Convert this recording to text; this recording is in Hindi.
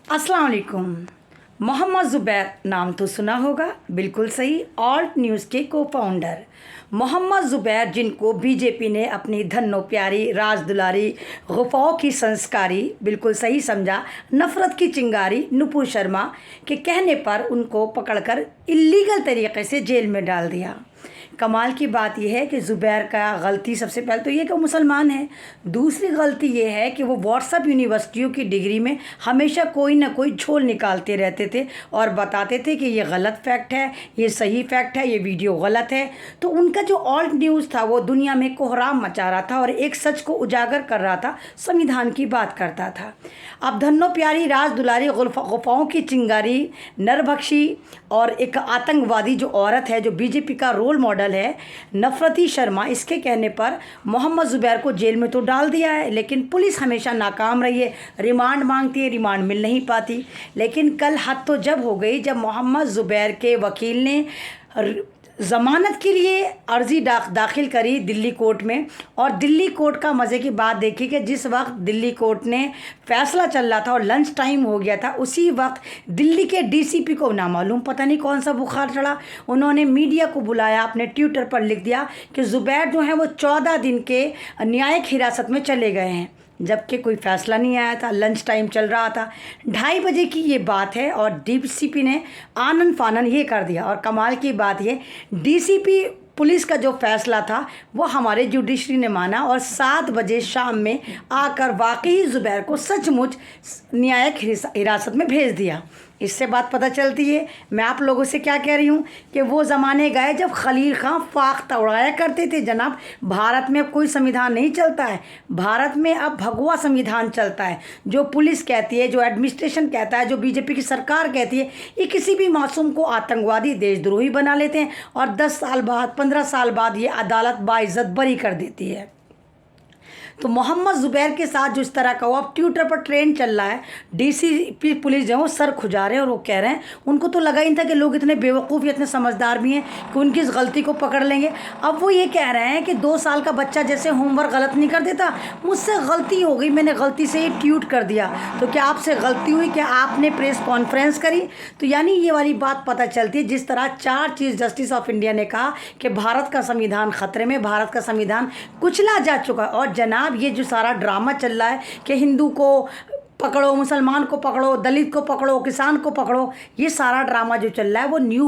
अस्सलाम वालेकुम। मोहम्मद ज़ुबैर नाम तो सुना होगा, बिल्कुल सही। ऑल्ट न्यूज़ के को फाउंडर मोहम्मद ज़ुबैर, जिनको बीजेपी ने अपनी धन्नो प्यारी राज दुलारी गुफाओं की संस्कारी, बिल्कुल सही समझा, नफ़रत की चिंगारी नुपुर शर्मा के कहने पर उनको पकड़कर इल्लीगल तरीके से जेल में डाल दिया। कमाल की बात यह है कि ज़ुबैर का गलती सबसे पहले तो ये कि वो मुसलमान है। दूसरी गलती ये है कि वो व्हाट्सएप यूनिवर्सिटियों की डिग्री में हमेशा कोई ना कोई झोल निकालते रहते थे और बताते थे कि ये गलत फैक्ट है, ये सही फैक्ट है, ये वीडियो गलत है। तो उनका जो ऑल्ट न्यूज़ था वो दुनिया में कोहराम मचा रहा था और एक सच को उजागर कर रहा था, संविधान की बात करता था। अब धन्नो प्यारी राज दुलारी गुफाओं की चिंगारी, नरभक्षी और एक आतंकवादी जो औरत है, जो बीजेपी का रोल मॉडल है, नफ़रती शर्मा, इसके कहने पर मोहम्मद ज़ुबैर को जेल में तो डाल दिया है, लेकिन पुलिस हमेशा नाकाम रही है। रिमांड मांगती है, रिमांड मिल नहीं पाती। लेकिन कल हद तो जब हो गई जब मोहम्मद ज़ुबैर के वकील ने ज़मानत के लिए अर्ज़ी दाखिल करी दिल्ली कोर्ट में। और दिल्ली कोर्ट का मज़े की बात देखी कि जिस वक्त दिल्ली कोर्ट ने फ़ैसला चल रहा था और लंच टाइम हो गया था, उसी वक्त दिल्ली के डीसीपी को नामालूम पता नहीं कौन सा बुखार चढ़ा, उन्होंने मीडिया को बुलाया, अपने ट्विटर पर लिख दिया कि ज़ुबैर जो हैं वो 14 दिन के न्यायिक हिरासत में चले गए हैं, जबकि कोई फ़ैसला नहीं आया था, लंच टाइम चल रहा था। 2:30 बजे की ये बात है और डीसीपी ने आनन फानन ये कर दिया। और कमाल की बात ये, डीसीपी पुलिस का जो फ़ैसला था वो हमारे जुडिशरी ने माना और 7 बजे शाम में आकर वाकई ज़ुबैर को सचमुच न्यायिक हिरासत में भेज दिया। इससे बात पता चलती है, मैं आप लोगों से क्या कह रही हूँ कि वो ज़माने गए जब खलील खां फाख्ता उड़ाया करते थे। जनाब, भारत में अब कोई संविधान नहीं चलता है, भारत में अब भगवा संविधान चलता है। जो पुलिस कहती है, जो एडमिनिस्ट्रेशन कहता है, जो बीजेपी की सरकार कहती है, ये किसी भी मासूम को आतंकवादी, देशद्रोही बना लेते हैं और 10 साल बाद, 15 साल बाद ये अदालत बाइज्जत बरी कर देती है। तो मोहम्मद ज़ुबैर के साथ जो इस तरह का हुआ, अब ट्विटर पर ट्रेंड चल रहा है, डीसीपी पुलिस जो है वो सर खुजा रहे हैं और वो कह रहे हैं, उनको तो लगा ही था कि लोग इतने बेवकूफ़ या इतने समझदार भी हैं कि उनकी इस गलती को पकड़ लेंगे। अब वो ये कह रहे हैं कि 2 साल का बच्चा जैसे होमवर्क गलत नहीं कर देता, मुझसे गलती हो गई, मैंने गलती से ये ट्वीट कर दिया, तो क्या आपसे गलती हुई, क्या आपने प्रेस कॉन्फ्रेंस करी? तो यानी ये वाली बात पता चलती है, जिस तरह 4 चीफ जस्टिस ऑफ इंडिया ने कहा कि भारत का संविधान खतरे में, भारत का संविधान कुचला जा चुका है। और जनाब, ये जो सारा ड्रामा चल रहा है कि हिंदू को पकड़ो, मुसलमान को पकड़ो, दलित को पकड़ो, किसान को पकड़ो, ये सारा ड्रामा जो चल रहा है वो न्यू